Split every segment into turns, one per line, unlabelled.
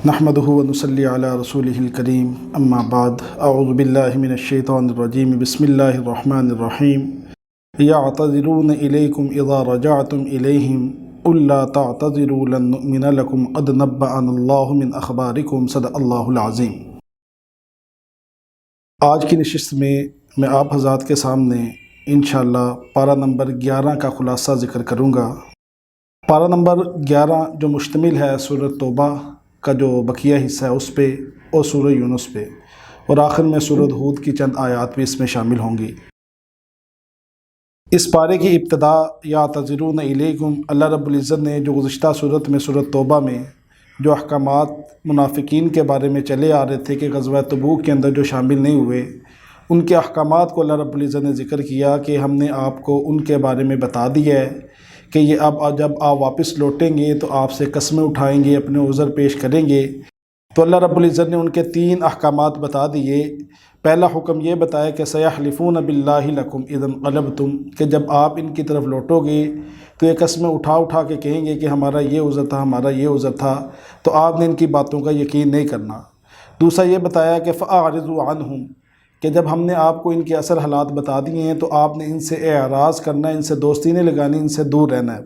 نحمدہ ونصلی علی رسولہ الکریم اما بعد اعوذ باللہ من الشیطان الرجیم بسم اللہ الرحمن الرحیم یعتذرون الیکم اذا رجعتم الیہم قل لا تعتذروا لن نؤمن لکم قد نبأنا اللہ من اخبارکم صدق اللہ العظیم۔ آج کی نشست میں آپ حضرات کے سامنے انشاءاللہ پارہ نمبر 11 کا خلاصہ ذکر کروں گا۔ پارہ نمبر 11 جو مشتمل ہے سورۃ توبہ کا جو بقیہ حصہ ہے اس پہ اور سورہ یونس پہ، اور آخر میں سورۃ ہود کی چند آیات بھی اس میں شامل ہوں گی۔ اس پارے کی ابتدا یعتذرون الیکم، اللہ رب العزت نے جو گزشتہ صورت میں سورۃ توبہ میں جو احکامات منافقین کے بارے میں چلے آ رہے تھے کہ غزوہ تبوک کے اندر جو شامل نہیں ہوئے، ان کے احکامات کو اللہ رب العزت نے ذکر کیا کہ ہم نے آپ کو ان کے بارے میں بتا دیا ہے کہ یہ اب جب آپ واپس لوٹیں گے تو آپ سے قسمیں اٹھائیں گے، اپنے عذر پیش کریں گے۔ تو اللہ رب العزت نے ان کے 3 احکامات بتا دیے۔ پہلا حکم یہ بتایا کہ سیحلفون باللہ لکم اذا انقلبتم، کہ جب آپ ان کی طرف لوٹو گے تو یہ قسمیں اٹھا کے کہیں گے کہ ہمارا یہ عذر تھا، ہمارا یہ عذر تھا، تو آپ نے ان کی باتوں کا یقین نہیں کرنا۔ دوسرا یہ بتایا کہ فاعرضوا عنہم، کہ جب ہم نے آپ کو ان کے اصل حالات بتا دیے ہیں تو آپ نے ان سے اعراض کرنا ہے، ان سے دوستی نہیں لگانی، ان سے دور رہنا ہے۔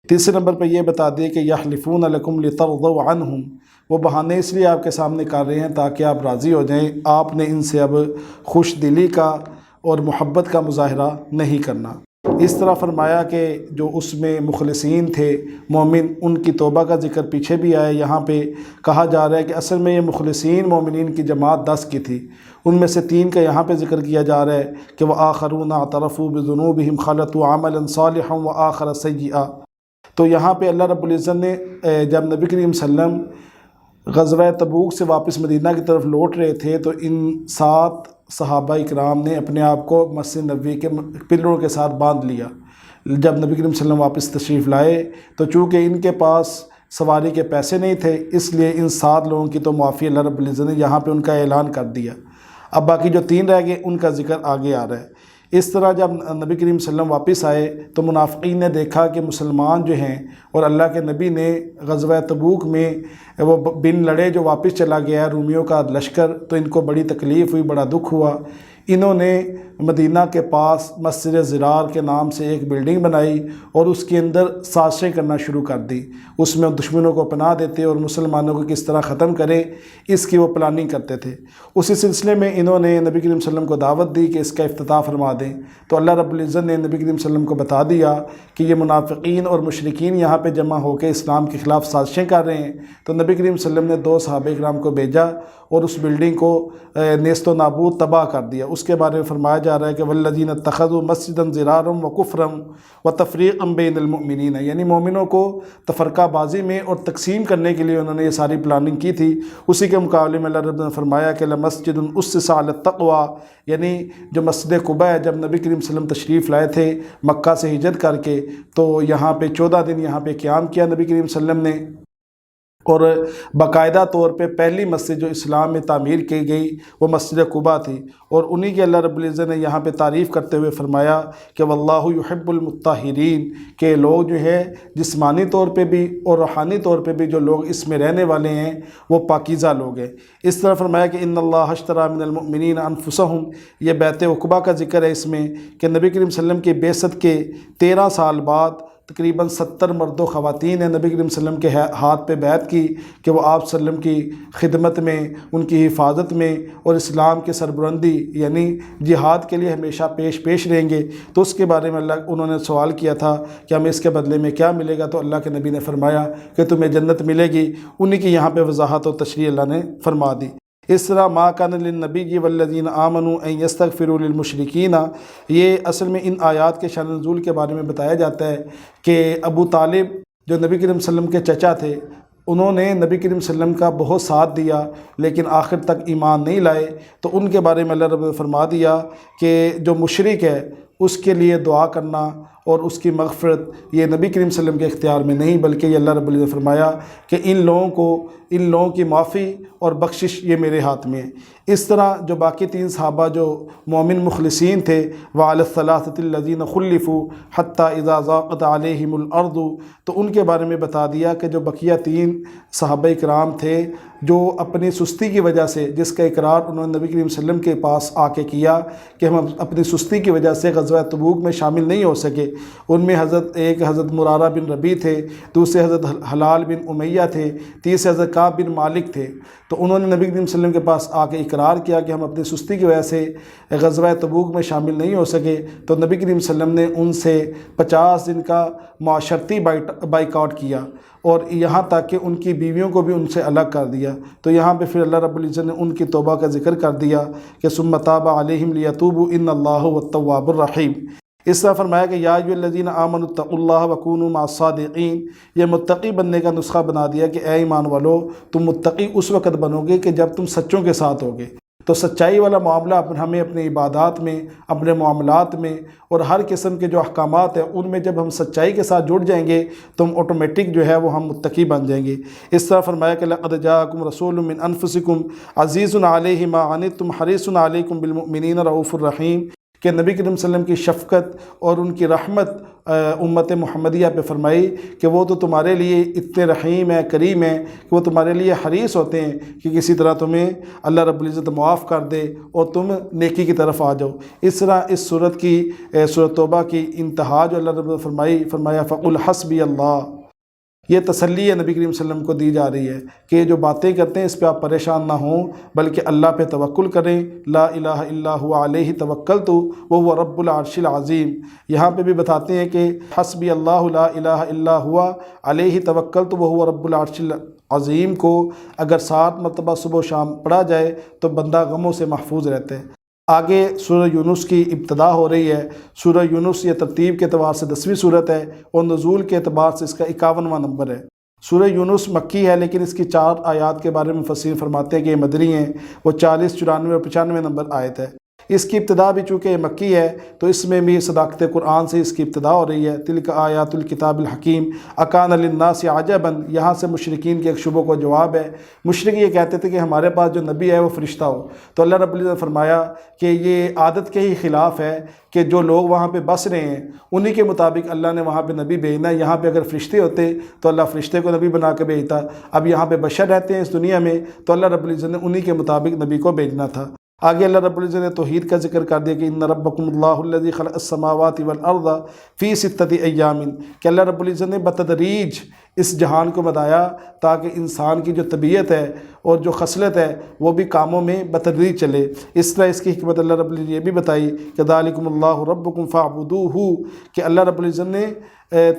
تیسرے نمبر پہ یہ بتا دیا کہ یحلفون لکم لترضوا عنہم، وہ بہانے اس لیے آپ کے سامنے کر رہے ہیں تاکہ آپ راضی ہو جائیں، آپ نے ان سے اب خوش دلی کا اور محبت کا مظاہرہ نہیں کرنا۔ اس طرح فرمایا کہ جو اس میں مخلصین تھے مومن، ان کی توبہ کا ذکر پیچھے بھی آیا، یہاں پہ کہا جا رہا ہے کہ اصل میں یہ مخلصین مومنین کی جماعت 10 کی تھی، ان میں سے 3 کا یہاں پہ ذکر کیا جا رہا ہے کہ وآخرون اعترفوا بذنوبہم خلطوا عملا صالحا وآخر سیئا۔ تو یہاں پہ اللہ رب العزت نے جب نبی کریم صلی اللہ علیہ وسلم غزوہ تبوک سے واپس مدینہ کی طرف لوٹ رہے تھے تو ان 7 صحابہ اکرام نے اپنے آپ کو مسجد نبوی کے پلروں کے ساتھ باندھ لیا۔ جب نبی کریم صلی اللہ علیہ وسلم واپس تشریف لائے تو چونکہ ان کے پاس سواری کے پیسے نہیں تھے، اس لیے ان 7 لوگوں کی تو معافی اللہ رب العزت نے یہاں پہ ان کا اعلان کر دیا۔ اب باقی جو 3 رہ گئے ان کا ذکر آگے آ رہا ہے۔ اس طرح جب نبی کریم صلی اللہ علیہ وسلم واپس آئے تو منافقین نے دیکھا کہ مسلمان جو ہیں اور اللہ کے نبی نے غزوہ تبوک میں وہ بن لڑے جو واپس چلا گیا ہے رومیوں کا لشکر، تو ان کو بڑی تکلیف ہوئی، بڑا دکھ ہوا۔ انہوں نے مدینہ کے پاس مسجد زرار کے نام سے ایک بلڈنگ بنائی اور اس کے اندر سازشیں کرنا شروع کر دی، اس میں دشمنوں کو پناہ دیتے اور مسلمانوں کو کس طرح ختم کریں اس کی وہ پلاننگ کرتے تھے۔ اسی سلسلے میں انہوں نے نبی کریم صلی اللہ علیہ وسلم کو دعوت دی کہ اس کا افتتاح فرما دیں، تو اللہ رب العزت نے نبی کریم صلی اللہ علیہ وسلم کو بتا دیا کہ یہ منافقین اور مشرکین یہاں پہ جمع ہو کے اسلام کے خلاف سازشیں کر رہے ہیں۔ تو نبی کریم صلی اللہ علیہ وسلم نے 2 صحابہ اکرام کو بھیجا اور اس بلڈنگ کو نیست و نابود تباہ کر دیا۔ اس کے بارے میں فرمایا جا رہا ہے کہ والذین اتخذوا مسجدا ضرارا وکفرا وتفریقا بین المؤمنین، یعنی مومنوں کو تفرقہ بازی میں اور تقسیم کرنے کے لیے انہوں نے یہ ساری پلاننگ کی تھی۔ اسی کے مقابلے میں اللہ رب نے فرمایا کہ لمسجد اسس علی التقوی، یعنی جو مسجد قباء ہے، جب نبی کریم صلی اللہ علیہ وسلم تشریف لائے تھے مکہ سے ہجرت کر کے تو یہاں پہ 14 دن یہاں پہ قیام کیا نبی کریم صلی اللہ علیہ وسلم نے، اور باقاعدہ طور پہ پہلی مسجد جو اسلام میں تعمیر کی گئی وہ مسجد قباء تھی، اور انہی کے اللہ رب العزت نے یہاں پہ تعریف کرتے ہوئے فرمایا کہ واللہ یحب المطہرین، کہ لوگ جو ہے جسمانی طور پہ بھی اور روحانی طور پہ بھی جو لوگ اس میں رہنے والے ہیں وہ پاکیزہ لوگ ہیں۔ اس طرح فرمایا کہ ان اللہ اشتری من المؤمنین انفسہم، یہ بیعت عقبہ کا ذکر ہے اس میں کہ نبی کریم صلی اللہ علیہ وسلم کی بعثت کے 13 سال بعد تقریباً 70 مرد و خواتین نے نبی کریم صلی اللہ علیہ وسلم کے ہاتھ پہ بیعت کی کہ وہ آپ صلی اللہ علیہ وسلم کی خدمت میں، ان کی حفاظت میں اور اسلام کے سربلندی یعنی جہاد کے لیے ہمیشہ پیش رہیں گے۔ تو اس کے بارے میں انہوں نے سوال کیا تھا کہ ہمیں اس کے بدلے میں کیا ملے گا، تو اللہ کے نبی نے فرمایا کہ تمہیں جنت ملے گی۔ انہی کی یہاں پہ وضاحت و تشریح اللہ نے فرما دی۔ اس طرح ما کان للنبی والذین آمنوا ان یستغفروا للمشرکین، یہ اصل میں ان آیات کے شان نزول کے بارے میں بتایا جاتا ہے کہ ابو طالب جو نبی کریم صلی اللہ علیہ وسلم کے چچا تھے، انہوں نے نبی کریم صلی اللہ علیہ وسلم کا بہت ساتھ دیا لیکن آخر تک ایمان نہیں لائے، تو ان کے بارے میں اللہ رب نے فرما دیا کہ جو مشرک ہے اس کے لیے دعا کرنا اور اس کی مغفرت یہ نبی کریم صلی اللہ علیہ وسلم کے اختیار میں نہیں، بلکہ یہ اللہ رب العزت نے فرمایا کہ ان لوگوں کی معافی اور بخشش یہ میرے ہاتھ میں ہے۔ اس طرح جو باقی 3 صحابہ جو مومن مخلصین تھے، وعلی الثلاثة الذین خلفوا حتی اذا ضاقت علیہم الارض، تو ان کے بارے میں بتا دیا کہ جو بقیہ 3 صحابہ کرام تھے جو اپنی سستی کی وجہ سے، جس کا اقرار انہوں نے نبی کریم صلی اللہ علیہ وسلم کے پاس آ کے کیا کہ ہم اپنی سستی کی وجہ سے غزوہ تبوک میں شامل نہیں ہو سکے، ان میں ایک حضرت مرارہ بن ربیع تھے، دوسرے حضرت حلال بن امیہ تھے، تیسرے حضرت کعب بن مالک تھے۔ تو انہوں نے نبی کریم صلی اللہ علیہ وسلم کے پاس آ کے اقرار کیا کہ ہم اپنی سستی کی وجہ سے غزوہ تبوک میں شامل نہیں ہو سکے، تو نبی کریم صلی اللہ علیہ وسلم نے ان سے 50 دن کا معاشرتی بائیکاٹ کیا، اور یہاں تک کہ ان کی بیویوں کو بھی ان سے الگ کر دیا۔ تو یہاں پہ پھر اللہ رب العزت نے ان کی توبہ کا ذکر کر دیا کہ ثم تاب علیہم لیتوبوا ان اللہ هو التواب الرحیم۔ اس طرح فرمایا کہ یا ایھا الذین آمنوا اتقوا اللہ وکونوا مع الصادقین، یہ متقی بننے کا نسخہ بنا دیا کہ اے ایمان والو، تم متقی اس وقت بنو گے کہ جب تم سچوں کے ساتھ ہوگے۔ تو سچائی والا معاملہ ہمیں اپنی عبادات میں، اپنے معاملات میں اور ہر قسم کے جو احکامات ہیں ان میں جب ہم سچائی کے ساتھ جڑ جائیں گے تو ہم آٹومیٹک جو ہے وہ ہم متقی بن جائیں گے۔ اس طرح فرمایا کہ لقد جاءکم رسول من انفسکم عزیز علیہ ما عنتم حریص علیکم بالمؤمنین رؤوف الرحیم، کہ نبی کریم صلی اللہ علیہ وسلم کی شفقت اور ان کی رحمت امت محمدیہ پہ فرمائی کہ وہ تو تمہارے لیے اتنے رحیم ہیں، کریم ہیں کہ وہ تمہارے لیے حریص ہوتے ہیں کہ کسی طرح تمہیں اللہ رب العزت معاف کر دے اور تم نیکی کی طرف آ جاؤ۔ اس طرح اس سورۃ توبہ کی انتہا جو اللہ رب العزت فرمایا فقل حسبی اللہ، یہ تسلی ہے نبی کریم صلی اللہ علیہ وسلم کو دی جا رہی ہے کہ یہ جو باتیں کرتے ہیں اس پہ آپ پریشان نہ ہوں، بلکہ اللہ پہ توکل کریں۔ لا الہ الا هو علیہ توکلت وہو رب العرش العظیم۔ یہاں پہ بھی بتاتے ہیں کہ حسبی اللہ لا الہ الا هو علیہ توکلت وہو رب العرش العظیم کو اگر 7 مرتبہ صبح و شام پڑھا جائے تو بندہ غموں سے محفوظ رہتا ہے۔ آگے سورہ یونس کی ابتدا ہو رہی ہے۔ سورہ یونس یہ ترتیب کے اعتبار سے 10ویں صورت ہے اور نزول کے اعتبار سے اس کا 51واں نمبر ہے۔ سورہ یونس مکی ہے، لیکن اس کی 4 آیات کے بارے میں مفسرین فرماتے ہیں کہ یہ مدنی ہیں، وہ 40، 94 اور 95 نمبر آیت ہے۔ اس کی ابتدا بھی چونکہ یہ مکی ہے تو اس میں بھی صداقت قرآن سے اس کی ابتدا ہو رہی ہے۔ تلک آیات الکتاب الحکیم اکان للناس عجبا، یہاں سے مشرکین کے ایک شبہ کو جواب ہے۔ مشرک یہ کہتے تھے کہ ہمارے پاس جو نبی ہے وہ فرشتہ ہو، تو اللہ رب العزت نے فرمایا کہ یہ عادت کے ہی خلاف ہے کہ جو لوگ وہاں پہ بس رہے ہیں انہی کے مطابق اللہ نے وہاں پہ نبی بھیجنا ہے۔ یہاں پہ اگر فرشتے ہوتے تو اللہ فرشتے کو نبی بنا کے بھیجتا، اب یہاں پہ بشر رہتے ہیں اس دنیا میں تو اللہ رب العزت نے انہی کے مطابق نبی کو بھیجنا تھا۔ آگے اللہ رب العزت نے توحید کا ذکر کر دیا کہ ان ربکم اللہ الذی خلق السماوات والارض فی 6 ایام، کہ اللہ رب العزت نے بتدریج اس جہان کو بنایا تاکہ انسان کی جو طبیعت ہے اور جو خصلت ہے وہ بھی کاموں میں بتدریج چلے۔ اس طرح اس کی حکمت اللہ رب العزت نے یہ بھی بتائی کہ ذالکم اللہ ربکم فاعبدوہ، کہ اللہ رب العزت نے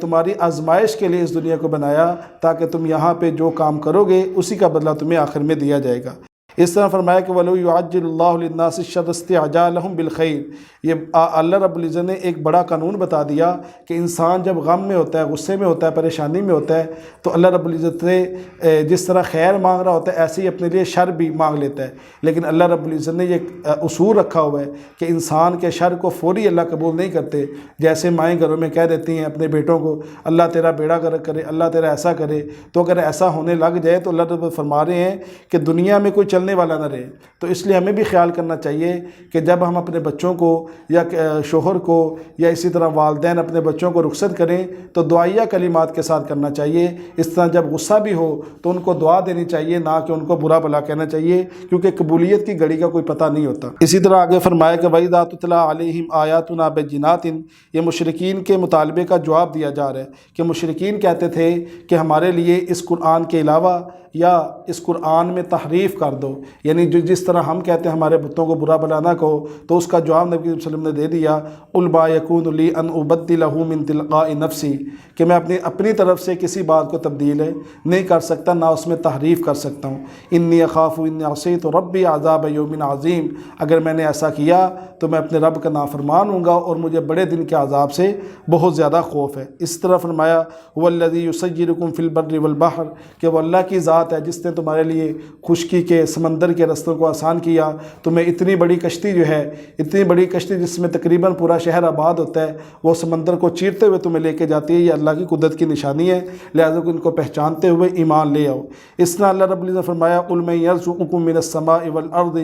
تمہاری آزمائش کے لیے اس دنیا کو بنایا تاکہ تم یہاں پہ جو کام کرو گے اسی کا بدلہ تمہیں آخر میں دیا جائے گا۔ اس طرح فرمایا کہ وَلَوْ يُعَجِّلُ اللَّهُ لِلنَّاسِ الشَّرَّ اسْتِعْجَالَهُم بِالْخَيْرِ، یہ اللہ رب العزت نے ایک بڑا قانون بتا دیا کہ انسان جب غم میں ہوتا ہے، غصے میں ہوتا ہے، پریشانی میں ہوتا ہے تو اللہ رب العزت نے جس طرح خیر مانگ رہا ہوتا ہے ایسے ہی اپنے لیے شر بھی مانگ لیتا ہے، لیکن اللہ رب العزت نے یہ اصول رکھا ہوا ہے کہ انسان کے شر کو فوری اللہ قبول نہیں کرتے۔ جیسے مائیں گھروں میں کہہ دیتی ہیں اپنے بیٹوں کو اللہ تیرا بیڑا گرک کرے، اللہ تیرا ایسا کرے، تو اگر ایسا ہونے لگ جائے تو اللہ رب فرما رہے ہیں کہ دنیا میں کوئی چلنے والا نہ رہے۔ تو اس لیے ہمیں بھی خیال کرنا چاہیے کہ جب ہم اپنے بچوں کو یا شوہر کو یا اسی طرح والدین اپنے بچوں کو رخصت کریں تو دعائیہ کلمات کے ساتھ کرنا چاہیے۔ اس طرح جب غصہ بھی ہو تو ان کو دعا دینی چاہیے، نہ کہ ان کو برا بھلا کہنا چاہیے، کیونکہ قبولیت کی گھڑی کا کوئی پتہ نہیں ہوتا۔ اسی طرح آگے فرمایا کہ وَإِذَا تُتْلَىٰ عَلَيْهِمْ آيَاتُنَا بَيِّنَاتٍ، یہ مشرکین کے مطالبے کا جواب دیا جا رہا ہے کہ مشرکین کہتے تھے کہ ہمارے لیے اس قرآن کے علاوہ یا اس قرآن میں تحریف کر دو، یعنی جس طرح ہم کہتے ہیں ہمارے بتوں کو برا بھلا نہ کہو، تو اس کا جواب نبی صلی اللہ علیہ وسلم نے دے دیا قُلْ مَا يَكُونُ لِي أَنْ أُبَدِّلَهُ مِنْ تِلْقَاءِ نَفْسِي، کہ میں اپنی طرف سے کسی بات کو تبدیل نہیں کر سکتا، نہ اس میں تحریف کر سکتا ہوں۔ انی اخاف ان عصیت ربی عذاب یوم عظیم، اگر میں نے ایسا کیا تو میں اپنے رب کا نافرمان ہوں گا اور مجھے بڑے دن کے عذاب سے بہت زیادہ خوف ہے۔ اس طرح فرمایا هو الذی یسیرکم فی البر والبحر، کہ وہ اللہ کی ذات ہے جس نے تمہارے لیے خشکی کے سمندر کے رستوں کو آسان کیا، تمہیں اتنی بڑی کشتی جو ہے، اتنی بڑی کشتی جس میں تقریباً پورا شہر آباد ہوتا ہے، وہ سمندر کو چیرتے ہوئے تمہیں لے کے جاتی ہے، یہ اللہ کی قدرت کی نشانی ہے، لہٰذا ان کو پہچانتے ہوئے ایمان لے آؤ۔ اس طرح اللہ رب العزت نے فرمایا قُلْ مَن يَرْزُقُكُم مِّنَ السَّمَاءِ وَالْأَرْضِ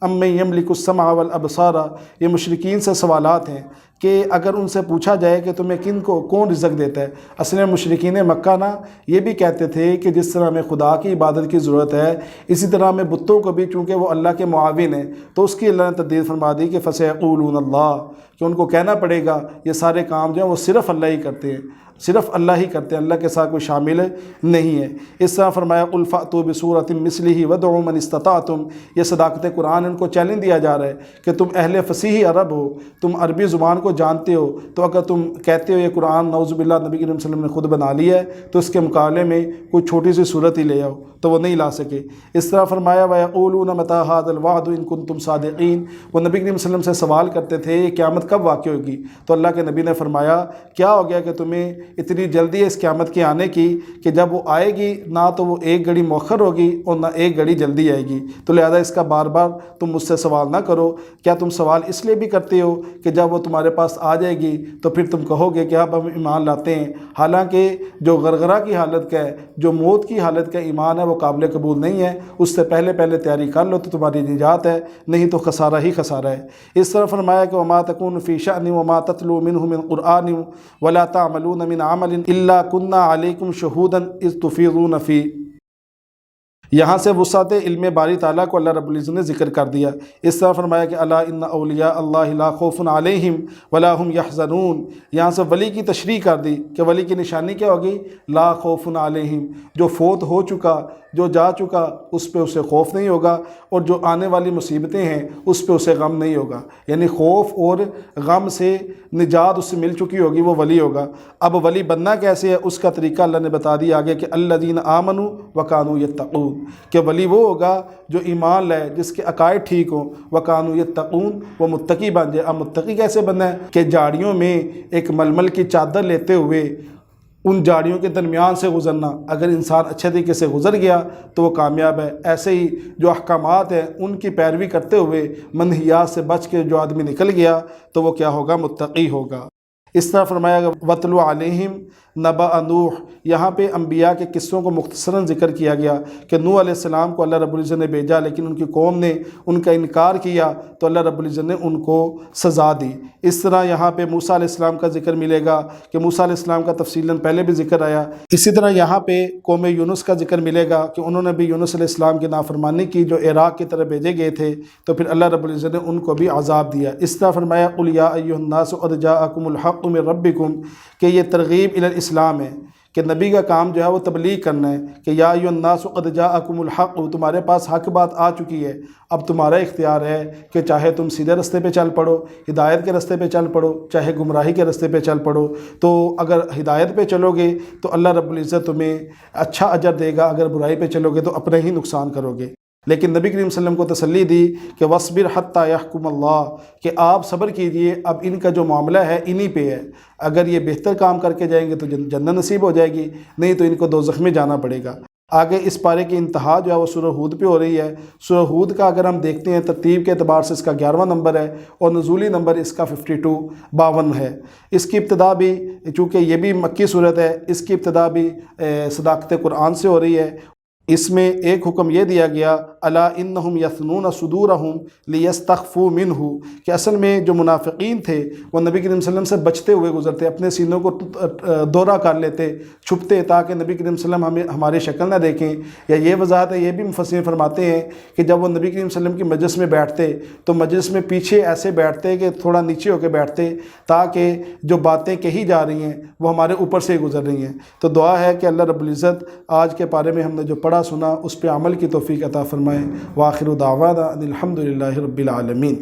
أَمَّن يَمْلِكُ السَّمْعَ وَالْأَبْصَارَ، یہ مشرکین سے سوالات ہیں کہ اگر ان سے پوچھا جائے کہ تمہیں کون رزق دیتا ہے، اصل میں مشرکین مکہ نا یہ بھی کہتے تھے کہ جس طرح ہمیں خدا کی عبادت کی ضرورت ہے، اسی طرح ہمیں بتوں کو بھی، چونکہ وہ اللہ کے معاون ہیں، تو اس کی اللہ نے تردید فرما دی کہ فَسَيَقُولُونَ اللَّهُ، کہ ان کو کہنا پڑے گا یہ سارے کام جو ہیں وہ صرف اللہ ہی کرتے ہیں، صرف اللہ ہی کرتے ہیں، اللہ کے ساتھ کوئی شامل نہیں ہے۔ اس طرح فرمایا قُلْ فَأْتُوا بِسُورَةٍ مِّثْلِهِ وَادْعُوا مَنِ اسْتَطَعْتُمْ، یہ صداقت قرآن ان کو چیلنج دیا جا رہا ہے کہ تم اہل فصیح عرب ہو، تم عربی زبان کو جانتے ہو، تو اگر تم کہتے ہو یہ قرآن نعوذ باللہ نبی کریم صلی اللہ علیہ وسلم نے خود بنا لیا ہے، تو اس کے مقابلے میں کوئی چھوٹی سی صورت ہی لے آؤ، تو وہ نہیں لا سکے۔ اس طرح فرمایا وَيَقُولُونَ مَتَىٰ هَٰذَا الْوَعْدُ إِن كُنتُمْ صَادِقِينَ، وہ نبی کریم صلی اللہ علیہ وسلم سے سوال کرتے تھے یہ قیامت کب واقع ہوگی، تو اللہ کے نبی نے فرمایا کیا ہو گیا کہ تمہیں اتنی جلدی اس قیامت کے آنے کی کہ جب وہ آئے گی نہ تو وہ ایک گھڑی مؤخر ہوگی اور نہ ایک گھڑی جلدی آئے گی، تو لہذا اس کا بار بار تم مجھ سے سوال نہ کرو۔ کیا تم سوال اس لیے بھی کرتے ہو کہ جب وہ تمہارے پاس آ جائے گی تو پھر تم کہو گے کہ اب ہم ایمان لاتے ہیں، حالانکہ جو غرغرہ کی حالت کا ہے، جو موت کی حالت کا ایمان ہے وہ قابل قبول نہیں ہے، اس سے پہلے تیاری کر لو تو تمہاری نجات ہے، نہیں تو خسارہ ہی خسارہ ہے۔ اس طرح فرمایا کہ وَمَا تَكُونُ فِي شَأْنٍ وَمَا تَتْلُو مِنْهُ مِنْ قُرْآنٍ وَلَا تَعْمَلُونَ مِنْ عَمَلٍ إِلَّا كُنَّا عَلَيْكُمْ شُهُودًا إِذْ تُفِيضُونَ فِيهِ، یہاں سے وسعت علم باری تعالیٰ کو اللہ رب العزت نے ذکر کر دیا۔ اس طرح فرمایا کہ الا ان اولیاء اللہ لا خوف علیہم ولا هم يحزنون، یہاں سے ولی کی تشریح کر دی کہ ولی کی نشانی کیا ہوگی، لا خوف علیہم، جو فوت ہو چکا، جو جا چکا، اس پہ اسے خوف نہیں ہوگا، اور جو آنے والی مصیبتیں ہیں اس پہ اسے غم نہیں ہوگا، یعنی خوف اور غم سے نجات اس سے مل چکی ہوگی، وہ ولی ہوگا۔ اب ولی بننا کیسے ہے، اس کا طریقہ اللہ نے بتا دیا آگے کہ الذین آمنوا وکانوا یتقون، کہ ولی وہ ہوگا جو ایمان لائے، جس کے عقائد ٹھیک ہوں، وکانوا یتقون، وہ متقی بن جائے۔ اب متقی کیسے بننا ہے کہ جھاڑیوں میں ایک ململ کی چادر لیتے ہوئے ان جھاڑیوں کے درمیان سے گزرنا، اگر انسان اچھے طریقے سے گزر گیا تو وہ کامیاب ہے۔ ایسے ہی جو احکامات ہیں ان کی پیروی کرتے ہوئے منہیات سے بچ کے جو آدمی نکل گیا تو وہ کیا ہوگا، متقی ہوگا۔ اس طرح فرمایا کہ وَاتْلُ عَلَيْهِمْ نَبَأَ نوح، یہاں پہ انبیاء کے قصوں کو مختصراً ذکر کیا گیا کہ نوح علیہ السلام کو اللہ رب العزت نے بھیجا، لیکن ان کی قوم نے ان کا انکار کیا تو اللہ رب العزت نے ان کو سزا دی۔ اس طرح یہاں پہ موسیٰ علیہ السلام کا ذکر ملے گا کہ موسیٰ علیہ السلام کا تفصیلاً پہلے بھی ذکر آیا۔ اسی طرح یہاں پہ قوم یونس کا ذکر ملے گا کہ انہوں نے بھی یونس علیہ السلام کی نافرمانی کی جو عراق کی طرف بھیجے گئے تھے، تو پھر اللہ رب العزت نے ان کو بھی عذاب دیا۔ اس طرح فرمایا قُلْ يَا أَيُّهَا النَّاسُ قَدْ جَاءَكُمُ الْحَقُّ مِنْ رَبِّكُمْ، کہ یہ ترغیب الی الاسلام ہے کہ نبی کا کام جو ہے وہ تبلیغ کرنا ہے کہ یا ایھا الناس قد جاءکم الحق، تمہارے پاس حق بات آ چکی ہے، اب تمہارا اختیار ہے کہ چاہے تم سیدھے رستے پہ چل پڑو، ہدایت کے رستے پہ چل پڑو، چاہے گمراہی کے رستے پہ چل پڑو۔ تو اگر ہدایت پہ چلو گے تو اللہ رب العزت تمہیں اچھا اجر دے گا، اگر برائی پہ چلو گے تو اپنے ہی نقصان کرو گے۔ لیکن نبی کریم صلی اللہ علیہ وسلم کو تسلی دی کہ وَاصْبِرْ حَتَّى يَحْكُمَ اللَّهُ، کہ آپ صبر کیجئے، اب ان کا جو معاملہ ہے انہی پہ ہے، اگر یہ بہتر کام کر کے جائیں گے تو جنت نصیب ہو جائے گی، نہیں تو ان کو دوزخ میں جانا پڑے گا۔ آگے اس پارے کی انتہا جو ہے وہ سورہ ہود پہ ہو رہی ہے۔ سورہ ہود کا اگر ہم دیکھتے ہیں ترتیب کے اعتبار سے اس کا 11واں نمبر ہے اور نزولی نمبر اس کا 52 ہے۔ اس کی ابتدا بھی، چونکہ یہ بھی مکی صورت ہے، اس کی ابتدا بھی صداقت قرآن سے ہو رہی ہے۔ اس میں ایک حکم یہ دیا گیا الا انہم یثنون صدورہم لیستخفوا منہ، کہ اصل میں جو منافقین تھے وہ نبی کریم صلی اللہ علیہ وسلم سے بچتے ہوئے گزرتے، اپنے سینوں کو دورہ کر لیتے، چھپتے تاکہ نبی کریم صلی اللہ علیہ وسلم ہماری شکل نہ دیکھیں۔ یا یہ وضاحت ہے، یہ بھی مفسرین فرماتے ہیں کہ جب وہ نبی کریم صلی اللہ علیہ وسلم کی مجلس میں بیٹھتے تو مجلس میں پیچھے ایسے بیٹھتے کہ تھوڑا نیچے ہو کے بیٹھتے تاکہ جو باتیں کہی جا رہی ہیں وہ ہمارے اوپر سے گزر رہی ہیں۔ تو دعا ہے کہ اللہ رب العزت آج کے پارے میں ہم نے جو پڑھا سنا اس پہ عمل کی توفیق عطا فرمائے۔ وآخر دعوانا ان الحمد للہ رب العالمین۔